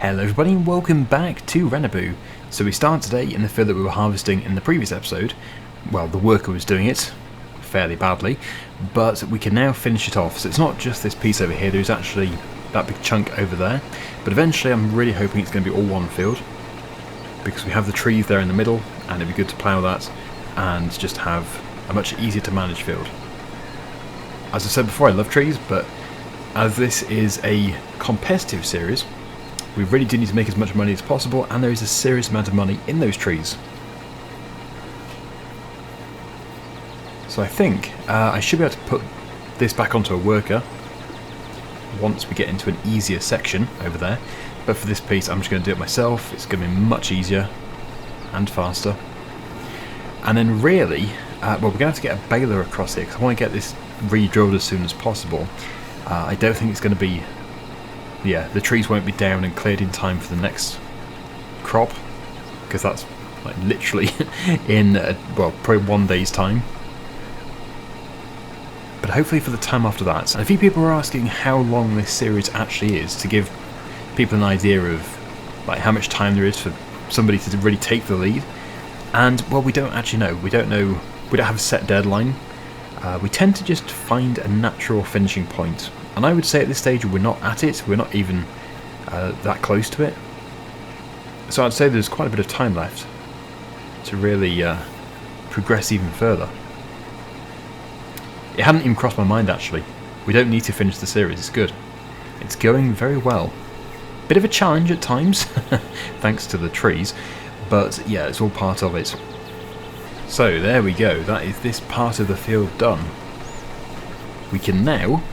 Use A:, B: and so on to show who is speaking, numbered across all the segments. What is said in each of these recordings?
A: Hello everybody and welcome back to Rennebu. So we start today in the field that we were harvesting in the previous episode. Well, the worker was doing it fairly badly, but we can now finish it off. So it's not just this piece over here, there's actually that big chunk over there. But eventually I'm really hoping it's going to be all one field, because we have the trees there in the middle and it'd be good to plough that and just have a much easier to manage field. As I said before, I love trees, but as this is a competitive series, we really do need to make as much money as possible, and there is a serious amount of money in those trees. So I think I should be able to put this back onto a worker once we get into an easier section over there. But for this piece I'm just going to do it myself. It's going to be much easier and faster. And then really, well, we're going to have to get a baler across here, because I want to get this re-drilled as soon as possible. I don't think it's going to be... Yeah, the trees won't be down and cleared in time for the next crop, because that's like literally in, well, probably 1 day's time. But hopefully for the time after that. And a few people are asking how long this series actually is, to give people an idea of like how much time there is for somebody to really take the lead. And, well, we don't actually know. We don't know. We don't have a set deadline. We tend to just find a natural finishing point. And I would say at this stage we're not at it, we're not even that close to it. So I'd say there's quite a bit of time left to really progress even further. It hadn't even crossed my mind actually. We don't need to finish the series, it's good. It's going very well. Bit of a challenge at times, thanks to the trees, but yeah, it's all part of it. So there we go, that is this part of the field done. We can now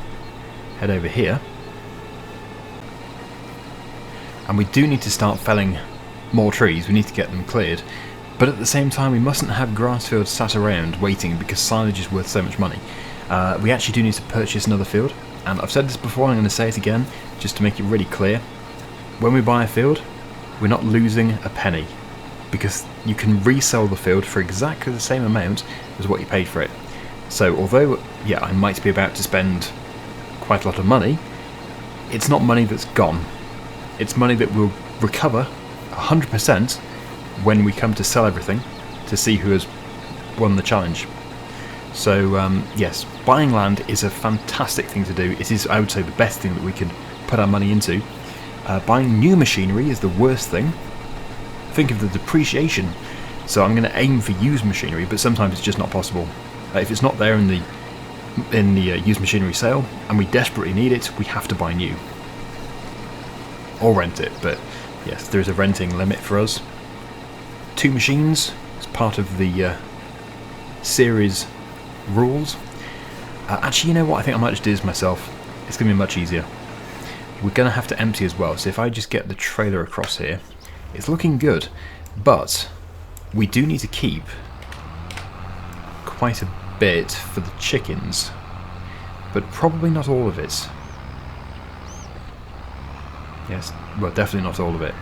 A: head over here, and we do need to start felling more trees. We need to get them cleared, but at the same time we mustn't have grass fields sat around waiting, because silage is worth so much money. We actually do need to purchase another field, and I've said this before, I'm going to say it again just to make it really clear. When we buy a field, we're not losing a penny, because you can resell the field for exactly the same amount as what you paid for it. So although, yeah, I might be about to spend quite a lot of money, it's not money that's gone. It's money that we'll recover 100% when we come to sell everything to see who has won the challenge. So yes, buying land is a fantastic thing to do. It is, I would say, the best thing that we can put our money into. Buying new machinery is the worst thing. Think of the depreciation. So I'm going to aim for used machinery, but sometimes it's just not possible. If it's not there in the used machinery sale and we desperately need it, we have to buy new or rent it. But yes, there is a renting limit for us. 2 machines as part of the series rules. Actually, you know what, I think I might just do this myself. It's going to be much easier. We're going to have to empty as well, so if I just get the trailer across here, it's looking good, but we do need to keep quite a bit for the chickens, but probably not all of it. Yes, well, definitely not all of it.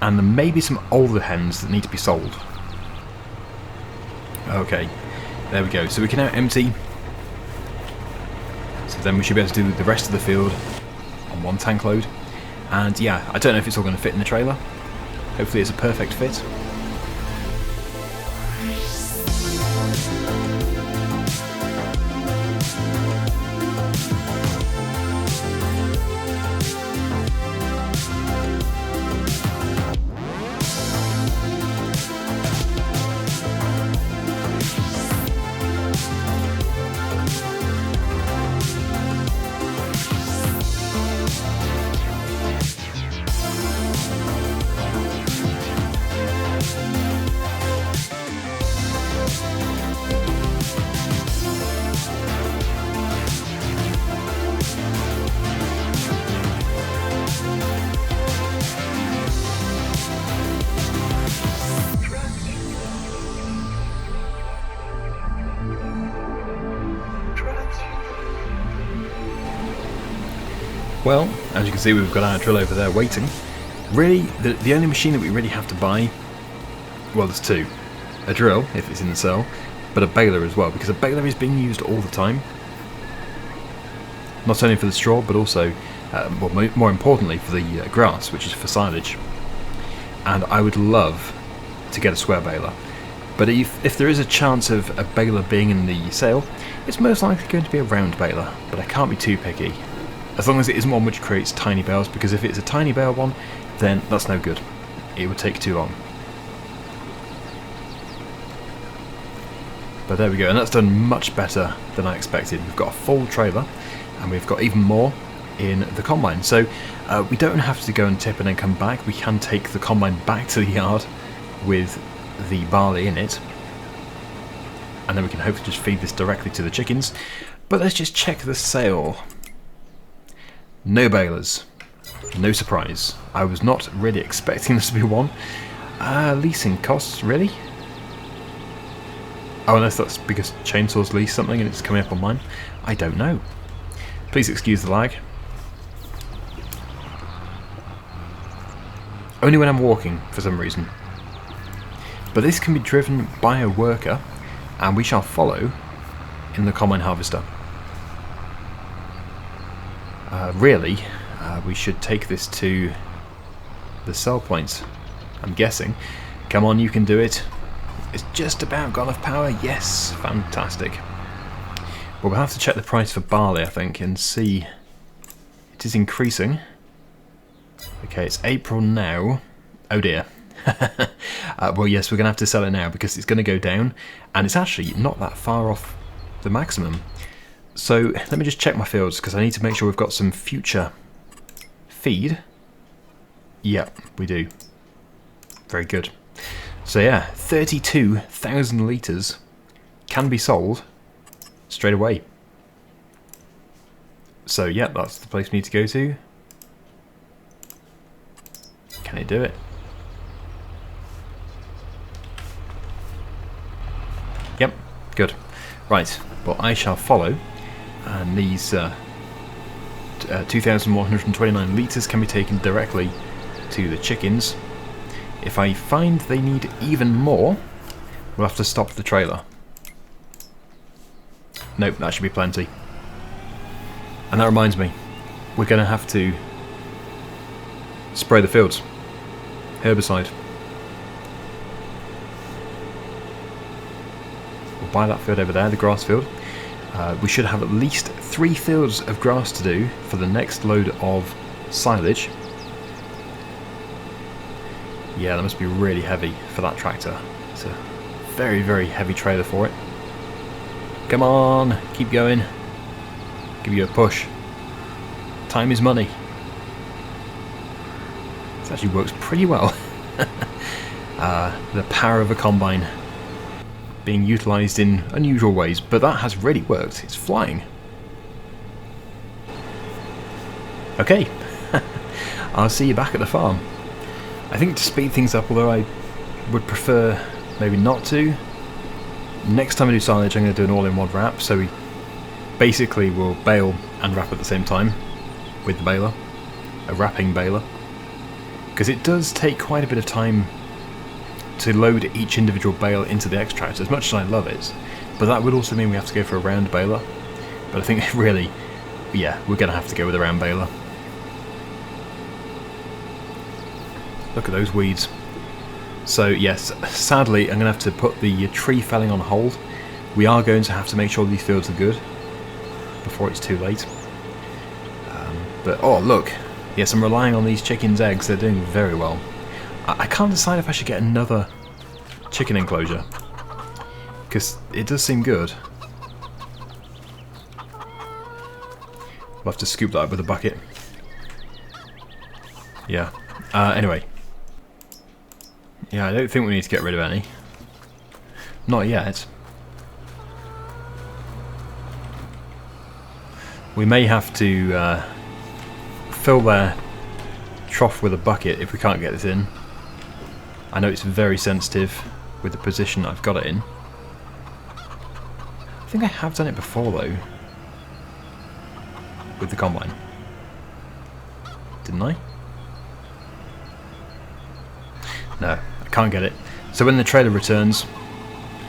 A: And there may be some older hens that need to be sold. Okay, there we go. So we can now empty. So then we should be able to do the rest of the field on 1 tank load. And yeah, I don't know if it's all going to fit in the trailer. Hopefully it's a perfect fit. Well, as you can see, we've got our drill over there waiting. Really, the only machine that we really have to buy, well, there's 2. A drill, if it's in the cell, but a baler as well, because a baler is being used all the time. not only for the straw but also, well, more importantly, for the grass, which is for silage. And I would love to get a square baler, but if there is a chance of a baler being in the sale, it's most likely going to be a round baler, but I can't be too picky, as long as it isn't one which creates tiny bales, because if it's a tiny bale one, then that's no good. It would take too long. But there we go, and that's done much better than I expected. We've got a full trailer, and we've got even more in the combine. So we don't have to go and tip and then come back. We can take the combine back to the yard with the barley in it, and then we can hopefully just feed this directly to the chickens. But let's just check the sale. No balers. No surprise. I was not really expecting this to be one. Leasing costs, really? Oh, unless that's because chainsaws lease something and it's coming up on mine. I don't know. Please excuse the lag. Only when I'm walking, for some reason. But this can be driven by a worker, and we shall follow in the combine harvester. Really, we should take this to the sell points, I'm guessing. Come on, you can do it. It's just about got enough power. Yes, fantastic. Well, we'll have to check the price for barley, I think, and see. It is increasing. Okay, it's April now. Oh dear. Well, yes, we're going to have to sell it now because it's going to go down, and it's actually not that far off the maximum. So let me just check my fields, because I need to make sure we've got some future feed. Yep, we do. Very good. So yeah, 32,000 litres can be sold straight away. So yeah, that's the place we need to go to. Can it do it? Yep, good. Right, well, I shall follow, and these 2,129 litres can be taken directly to the chickens. If I find they need even more, we'll have to stop the trailer. Nope, that should be plenty. And that reminds me, we're going to have to spray the fields. Herbicide. We'll buy that field over there, the grass field. We should have at least 3 fields of grass to do for the next load of silage. Yeah, that must be really heavy for that tractor. It's a very, very heavy trailer for it. Come on, keep going. Give you a push. Time is money. This actually works pretty well. The power of a combine being utilised in unusual ways, but that has really worked. It's flying. Okay, I'll see you back at the farm. I think to speed things up, although I would prefer maybe not to, next time I do silage I'm going to do an all-in-one wrap, so we basically will bale and wrap at the same time with the baler, a wrapping baler, because it does take quite a bit of time to load each individual bale into the extractor, as much as I love it, but that would also mean we have to go for a round baler. But I think really, yeah, we're going to have to go with a round baler. Look at those weeds. So yes, sadly I'm going to have to put the tree felling on hold. We are going to have to make sure these fields are good before it's too late. But oh look, yes, I'm relying on these chickens' eggs. They're doing very well. I can't decide if I should get another chicken enclosure, because it does seem good. We'll have to scoop that up with a bucket. Yeah. Anyway. Yeah, I don't think we need to get rid of any. Not yet. We may have to fill their trough with a bucket if we can't get this in. I know it's very sensitive with the position I've got it in. I think I have done it before though, with the combine. Didn't I? No, I can't get it. So when the trailer returns,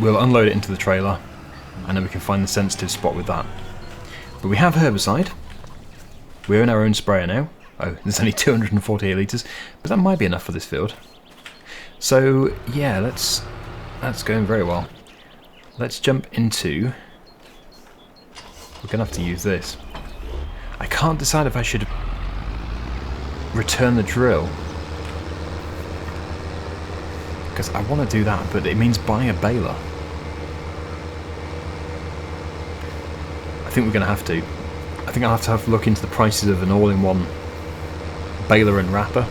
A: we'll unload it into the trailer, and then we can find the sensitive spot with that. But we have herbicide, We own our own sprayer now. Oh, there's only 248 litres, but that might be enough for this field. So yeah, that's going very well. Let's jump into... We're going to have to use this. I can't decide if I should return the drill, because I want to do that, but it means buying a baler. I think we're going to have to. I think I'll have to look into the prices of an all-in-one baler and wrapper.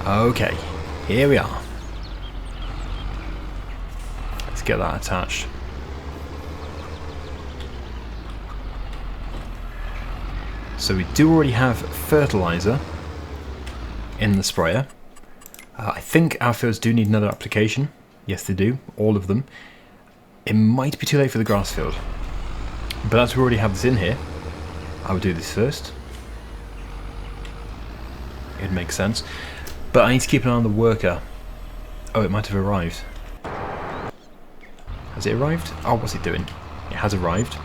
A: Okay, here we are. Let's get that attached. So we do already have fertilizer in the sprayer. I think our fields do need another application. Yes, they do, all of them. It might be too late for the grass field, but as we already have this in here, I would do this first. It makes sense, but I need to keep an eye on the worker. Oh, it might have arrived. Has it arrived? Oh, what's it doing? It has arrived.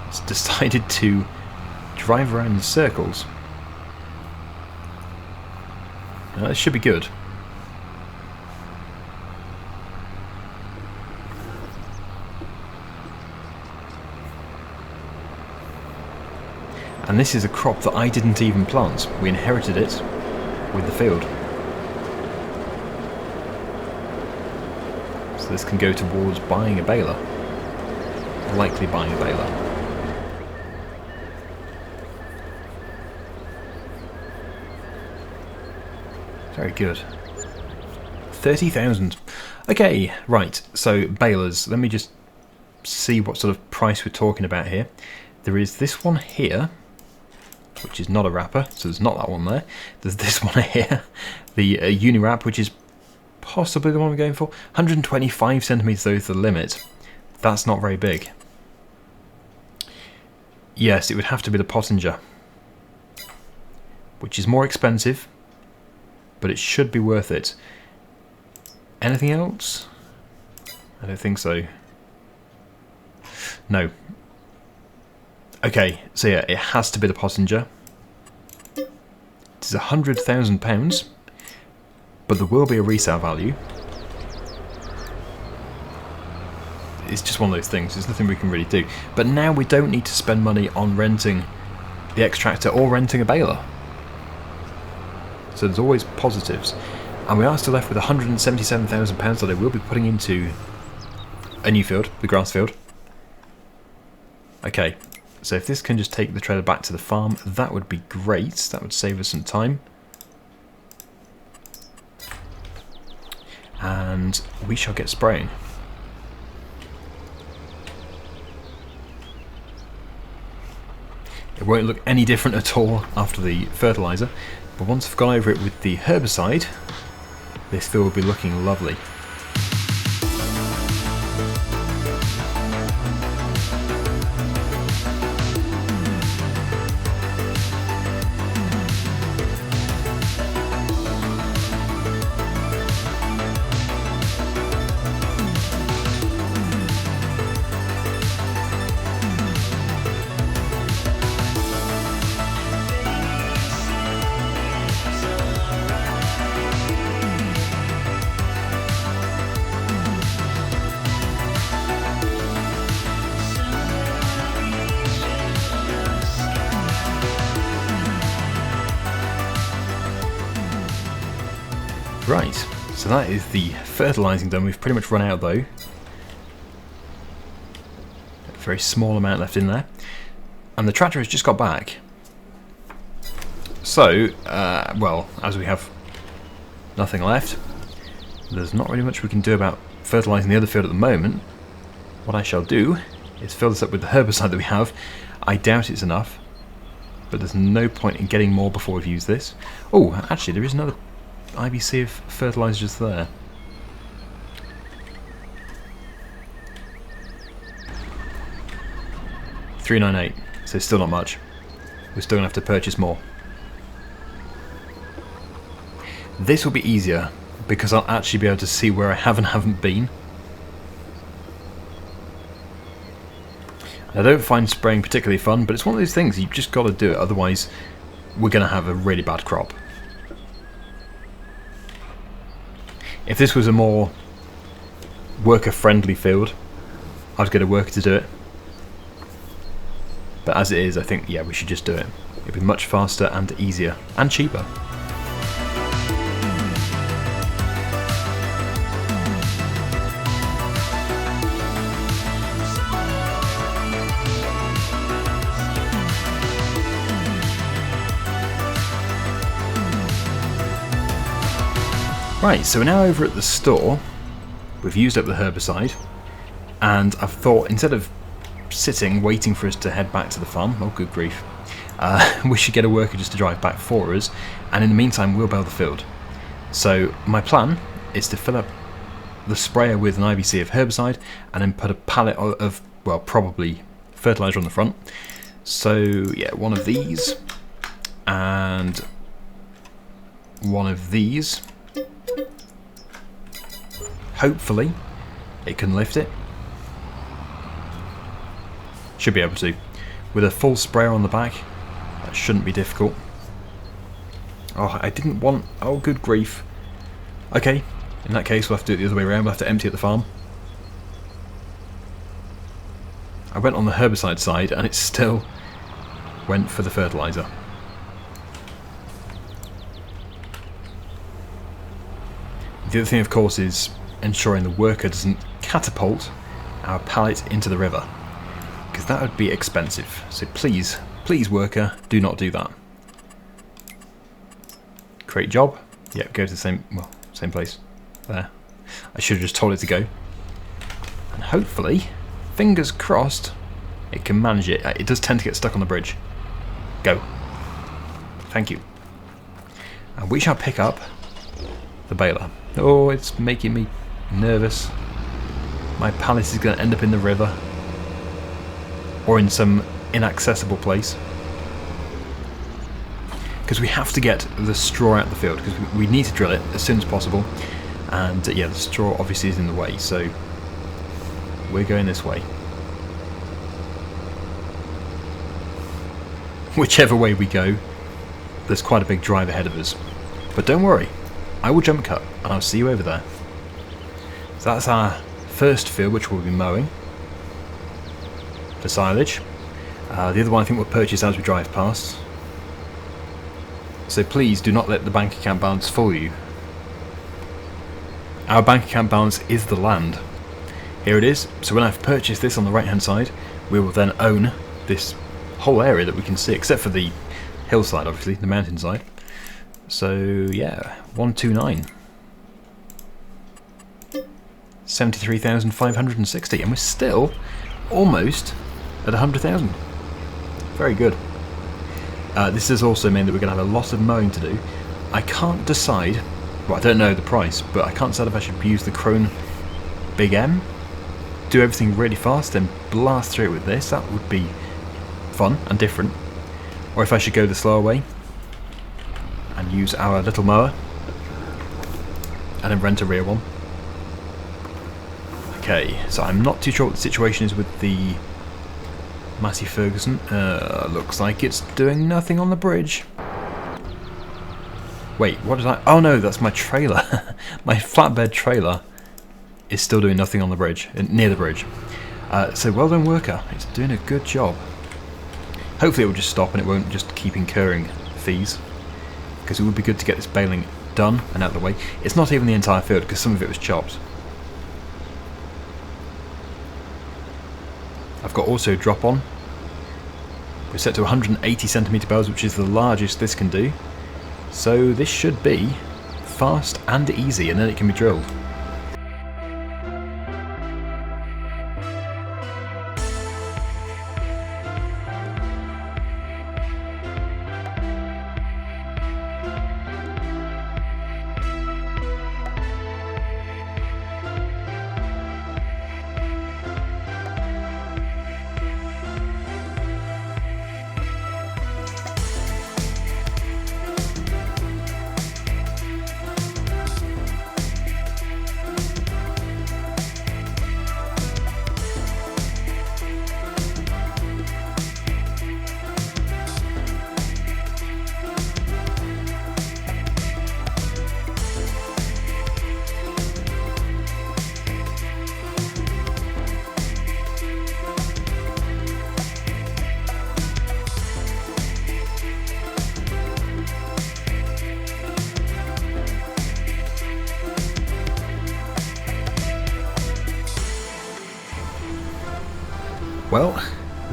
A: It's decided to drive around in circles. Now, this should be good. And this is a crop that I didn't even plant. We inherited it with the field. So this can go towards buying a baler. Likely buying a baler. Very good. 30,000. Okay, right, so balers. Let me just see what sort of price we're talking about here. There is this one here, which is not a wrapper, so there's not that one there. There's this one here, the uni wrap, which is possibly the one we're going for. 125 centimeters, though, is the limit. That's not very big. Yes, it would have to be the Pottinger, which is more expensive, but it should be worth it. Anything else? I don't think so. No. Okay, so yeah, it has to be the Pottinger. It is £100,000, but there will be a resale value. It's just one of those things, there's nothing we can really do. But now we don't need to spend money on renting the extractor or renting a baler. So there's always positives. And we are still left with £177,000 that I will be putting into a new field, the grass field. Okay, so if this can just take the trailer back to the farm, that would be great. That would save us some time. And we shall get spraying. It won't look any different at all after the fertilizer, but once I've gone over it with the herbicide, this field will be looking lovely. Right, so that is the fertilising done. We've pretty much run out though. A very small amount left in there. And the tractor has just got back. So, well, as we have nothing left, there's not really much we can do about fertilising the other field at the moment. What I shall do is fill this up with the herbicide that we have. I doubt it's enough, but there's no point in getting more before we've used this. Oh, actually there is another IBC of fertiliser just there. $398, so still not much. We're still going to have to purchase more. This will be easier because I'll actually be able to see where I have and haven't been. I don't find spraying particularly fun, but it's one of those things, you've just got to do it, otherwise we're going to have a really bad crop. If this was a more worker-friendly field, I'd get a worker to do it. But as it is, I think, yeah, we should just do it. It'd be much faster and easier, and cheaper. Right, so we're now over at the store. We've used up the herbicide, and I've thought, instead of sitting waiting for us to head back to the farm, oh good grief, we should get a worker just to drive back for us, and in the meantime we'll bale the field. So my plan is to fill up the sprayer with an IBC of herbicide and then put a pallet of, well, probably fertilizer on the front. So yeah, one of these and one of these. Hopefully it can lift it. Should be able to. With a full sprayer on the back, that shouldn't be difficult. Oh, I didn't want... oh, good grief. Okay, in that case we'll have to do it the other way around. We'll have to empty at the farm. I went on the herbicide side and it still went for the fertilizer. The other thing, of course, is ensuring the worker doesn't catapult our pallet into the river, because that would be expensive. So please, please worker, do not do that. Create job. Yep, go to the same, well, same place. There. I should have just told it to go. And hopefully, fingers crossed, it can manage it. It does tend to get stuck on the bridge. Go. Thank you. And we shall pick up the baler. Oh, it's making me nervous. My pallet is going to end up in the river. Or in some inaccessible place. Because we have to get the straw out of the field, because we need to drill it as soon as possible. And yeah, the straw obviously is in the way, so we're going this way. Whichever way we go, there's quite a big drive ahead of us. But don't worry, I will jump cut, and I'll see you over there. So that's our first field, which we'll be mowing for silage. The other one I think we'll purchase as we drive past. So please do not let the bank account balance fool you. Our bank account balance is the land. Here it is. So when I've purchased this on the right hand side, we will then own this whole area that we can see, except for the hillside, obviously, the mountainside. So yeah, 129. 73,560, and we're still almost at 100,000. Very good. This has also meant that we're going to have a lot of mowing to do. I can't decide, well, I don't know the price, but I can't decide if I should use the Krone Big M, do everything really fast, then blast through it with this. That would be fun and different. Or if I should go the slower way and use our little mower and then rent a rear one. Okay, so I'm not too sure what the situation is with the Massey Ferguson. Looks like it's doing nothing on the bridge. Wait, what did I... oh no, that's my trailer. My flatbed trailer is still doing nothing on the bridge, near the bridge. So well done, worker. It's doing a good job. Hopefully it will just stop and it won't just keep incurring fees, because it would be good to get this baling done and out of the way. It's not even the entire field, because some of it was chopped. I've got auto drop on. We're set to 180 centimetre bales, which is the largest this can do. So this should be fast and easy, and then it can be drilled.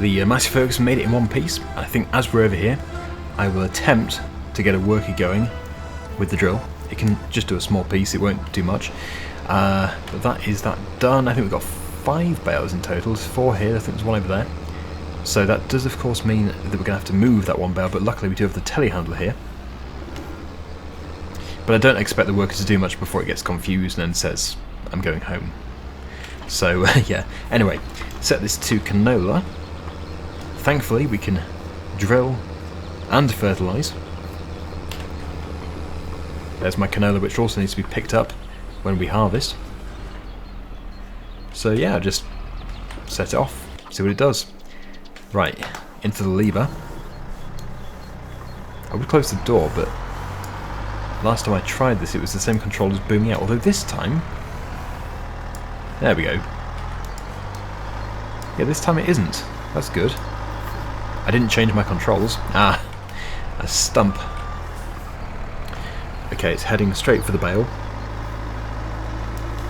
A: The Massey Ferguson made it in one piece, and I think as we're over here, I will attempt to get a worker going with the drill. It can just do a small piece, it won't do much. But that is that done. I think we've got 5 bales in total. There's 4 here, I think there's 1 over there. So that does of course mean that we're going to have to move that 1 bale, but luckily we do have the telehandler here. But I don't expect the worker to do much before it gets confused and then says, I'm going home. So yeah, anyway, set this to canola. Thankfully we can drill and fertilise. There's my canola, which also needs to be picked up when we harvest. So yeah, just set it off, see what it does. Right, into the lever. I would close the door, but last time I tried this it was the same controls booming out, although this time... There we go. Yeah, this time it isn't. That's good. I didn't change my controls. Ah, a stump. Okay, it's heading straight for the bale.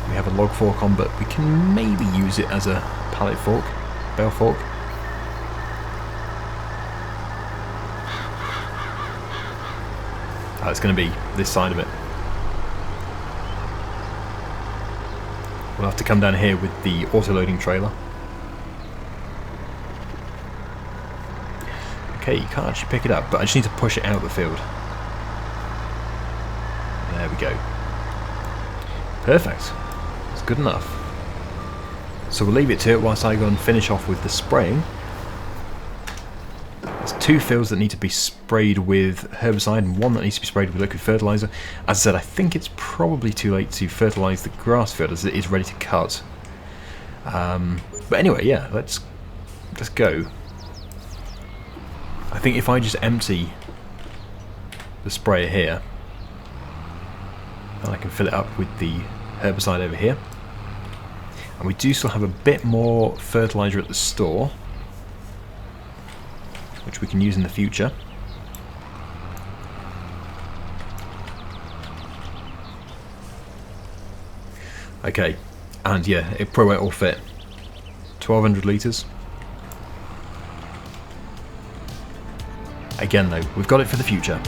A: We have a log fork on, but we can maybe use it as a pallet fork, bale fork. Oh, it's going to be this side of it. We'll have to come down here with the auto-loading trailer. Okay, you can't actually pick it up, but I just need to push it out of the field. There we go. Perfect. It's good enough. So we'll leave it to it whilst I go and finish off with the spraying. There's 2 fields that need to be sprayed with herbicide and 1 that needs to be sprayed with liquid fertiliser. As I said, I think it's probably too late to fertilise the grass field as it is ready to cut. But anyway, yeah, let's go. I think if I just empty the sprayer here, then I can fill it up with the herbicide over here. And we do still have a bit more fertiliser at the store, which we can use in the future. Okay, and yeah, it probably won't all fit. 1200 litres. Again though, we've got it for the future.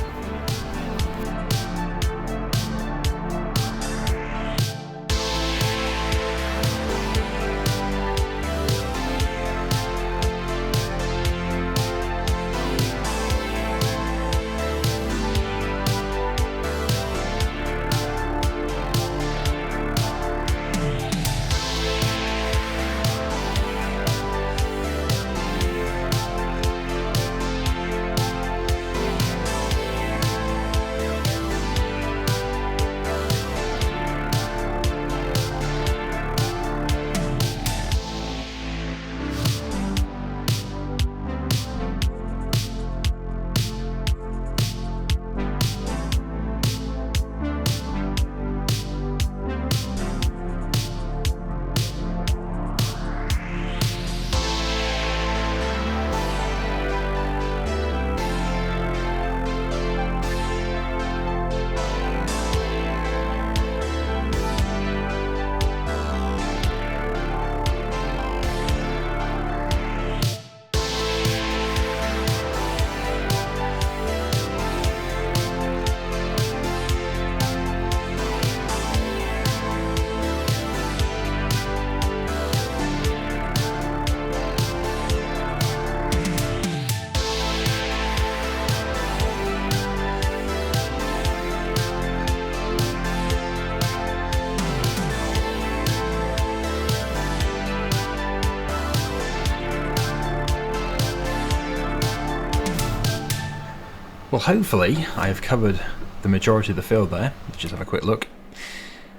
A: Well, hopefully I have covered the majority of the field there. Let's just have a quick look.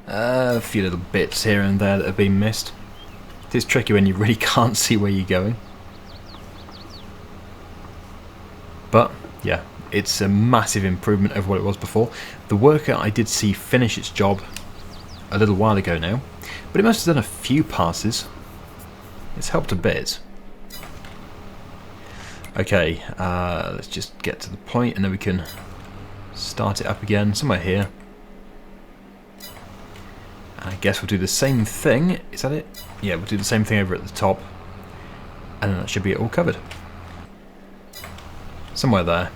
A: A few little bits here and there that have been missed. It is tricky when you really can't see where you're going. But yeah, it's a massive improvement over what it was before. The worker I did see finish its job a little while ago now, but it must have done a few passes. It's helped a bit. Okay, let's just get to the point and then we can start it up again somewhere here. I guess we'll do the same thing. Is that it? Yeah, we'll do the same thing over at the top. and then that should be it all covered. Somewhere there.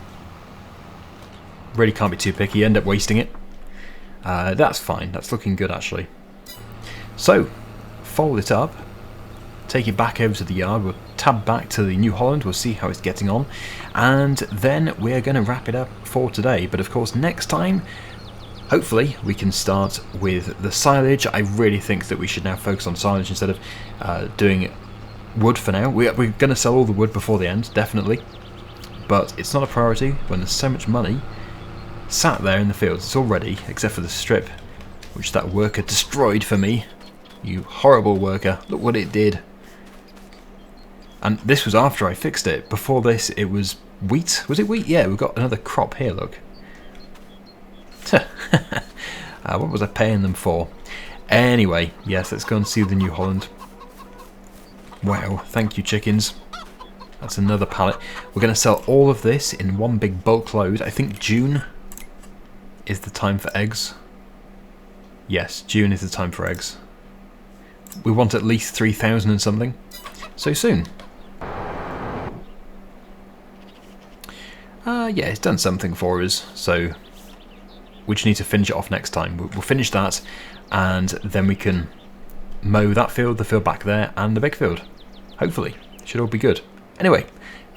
A: Really can't be too picky, end up wasting it. That's fine, that's looking good actually. So, fold it up, take it back over to the yard, we'll tab back to the New Holland, we'll see how it's getting on, and then we're going to wrap it up for today. But of course next time, hopefully we can start with the silage. I really think that we should now focus on silage instead of doing wood for now. We're going to sell all the wood before the end, definitely, but it's not a priority when there's so much money sat there in the fields. It's all ready, except for the strip, which that worker destroyed for me. You horrible worker, look what it did. And this was after I fixed it. Before this it was wheat. Was it wheat? Yeah, we've got another crop here, look. What was I paying them for? Anyway, yes, let's go and see the New Holland. Wow, thank you chickens. That's another pallet. We're going to sell all of this in one big bulk load. I think June is the time for eggs. Yes, June is the time for eggs. We want at least 3,000 and something. So soon. Yeah, it's done something for us, so we just need to finish it off next time. We'll finish that, and then we can mow that field, the field back there, and the big field. Hopefully. Should all be good. Anyway,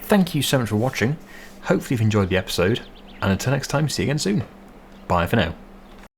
A: thank you so much for watching. Hopefully you've enjoyed the episode, and until next time, see you again soon. Bye for now.